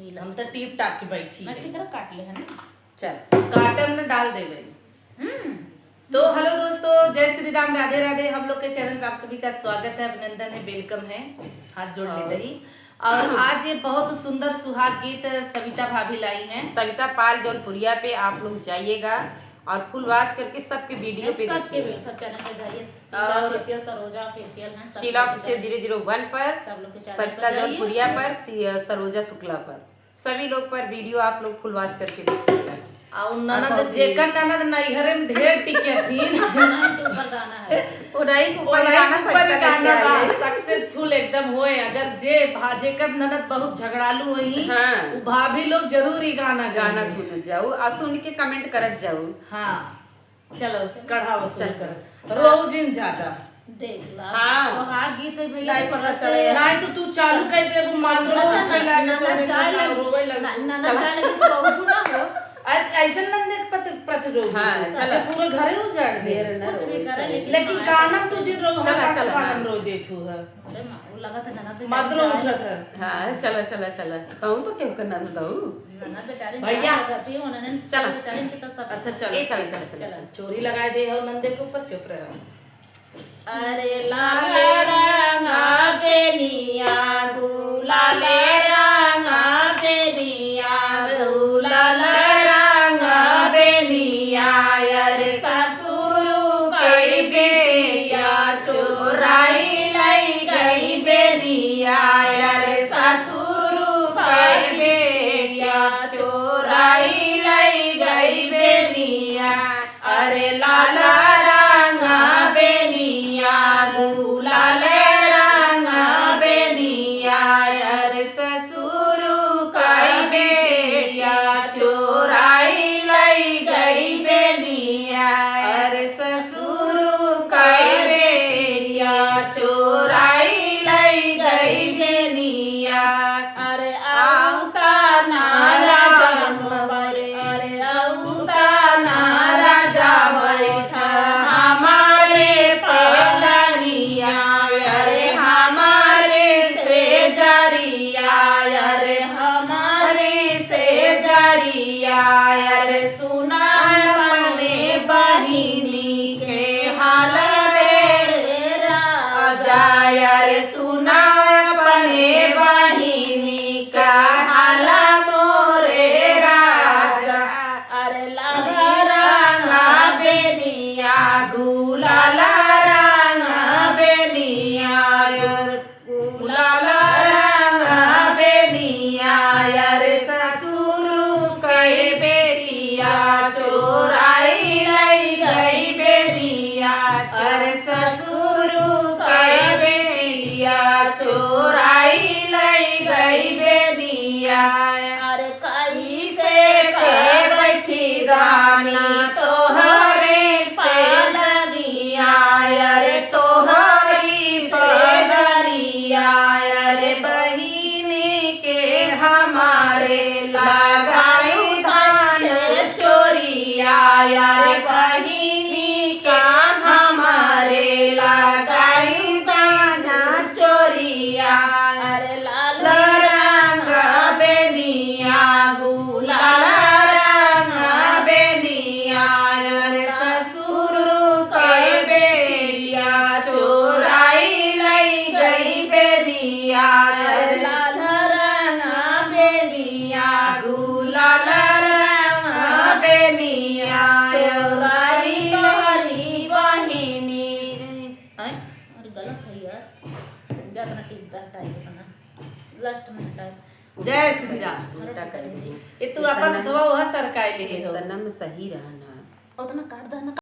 हम तो टीप टाप के बैठी मैं ठीक काट ले है ना। चल काटन में डाल दे भाई। तो हेलो दोस्तों, जय श्री राम, राधे राधे। हम लोग के चैनल पे आप सभी का स्वागत है, अभिनंदन है, वेलकम है। हाथ जोड़ लेते ही। और आज ये बहुत सुंदर सुहाग गीत सविता भाभी लाई हैं। सविता पाल जौनपुरिया पे आप लोग जाइएगा और फुल वॉच करके सबके वीडियो पे सबके चैनल पे जाइए। और सरोजा फेशियल है, शीला ऑफिशियल 001 पर, सब लोग के चैनल सविता पे जौनपुरिया पर, सरोजा शुक्ला पर, सभी लोग पर वीडियो आप लोग फुल वॉच करके देखिएगा। और ननद जेकर ननद नैहरे में ढेर टिके थी। उन्हीं के ऊपर गाना है। उन्हीं के ऊपर गाना बा सक्सेसफुल एकदम होए। अगर जे भाजेकर ननद बहुत झगड़ालू होई, हाँ, उ भाभी लोग जरूर ही गाना सुन जाओ और सुन के कमेंट करत जाओ। हाँ चलो कढ़ा वसूल कर रोजिन ज्यादा देख ला। हाँ। सुहाग गीत है भैया। नहीं पता चले। नहीं तो तू चालू कर दे, वो मान लो कैला के तो जाए रोवे लग। जाए लगी तो बहू ना हो। ऐसा नंदे प्रतिरोध। हाँ, अच्छा पूरे घरे उजाड़ दे। कुछ भी करे लेकिन गाना तुझे रो चला हम रो देथु है। अरे वो लगा था ननद बेचारी मदरो उठत है। हाँ चला तो क्यों करना दो ननद बेचारी भैया करती है उन्होंने। चला। बेचारी की तो सब अच्छा चल चोरी लगाए दे और नंदे के ऊपर चुप रहे। अरे लाल रंगा से निया गुलाल रंगा से निया गुलाल रंगा बेनिया अरे ससुरु कई बेटिया चोराई लाई गई बेनिया अरे ससुरु कई बेटिया चोराई लाई गई बेनिया अरे लाल रंगा बेनिया गुलाल रंगा बेनिया अरे ससुरु कई बेटिया चोराई लाई गई बेनिया अरे ससुरु कई बेटिया चोराई लाई गई बेनिया अरे आउता ना राजा अरे आउता ना राजा बैठा हमारे पलनिया अरे हमारे से जरिया अरे हमारे से जरिया अरे सुना अपने बहिनी के हाल रे राजा अरे सुना अपने बहिनी का हाल मोरे राजा अरे लाल रंगा बेनिया गुलाल रंगा बेनिया गुलाल रंगा बेनिया अरे ससुरु कई बेटिया चोराई लाई गई बेनिया अरे ससुरु कई बेटिया चोराई लाई गई बेनिया अरे कई से कर बैठी रानी तोहरे से लगिया अरे तोहरी से दरिया अरे बहिनी के हमारे लगाई धान चोरिया अरे बहिनी का हमारे लगाई धान चोरिया अरे लाल रंगा बेनिया गुलाल रंगा बेनिया अरे ससुरु कई बेटिया चोराई लाई गई बेनिया अरे लाल रंगा बेनिया गुलाल रंगा बेनिया चोराई हरी बहिनी। अरे गलत है यार, ज्यादा टिक दा लास्ट में हटाए। जय श्री राम। उल्टा कर दी ये तू अपन धोवा वह सरकाई ले हो। इतना में सही रहना उतना काट देना।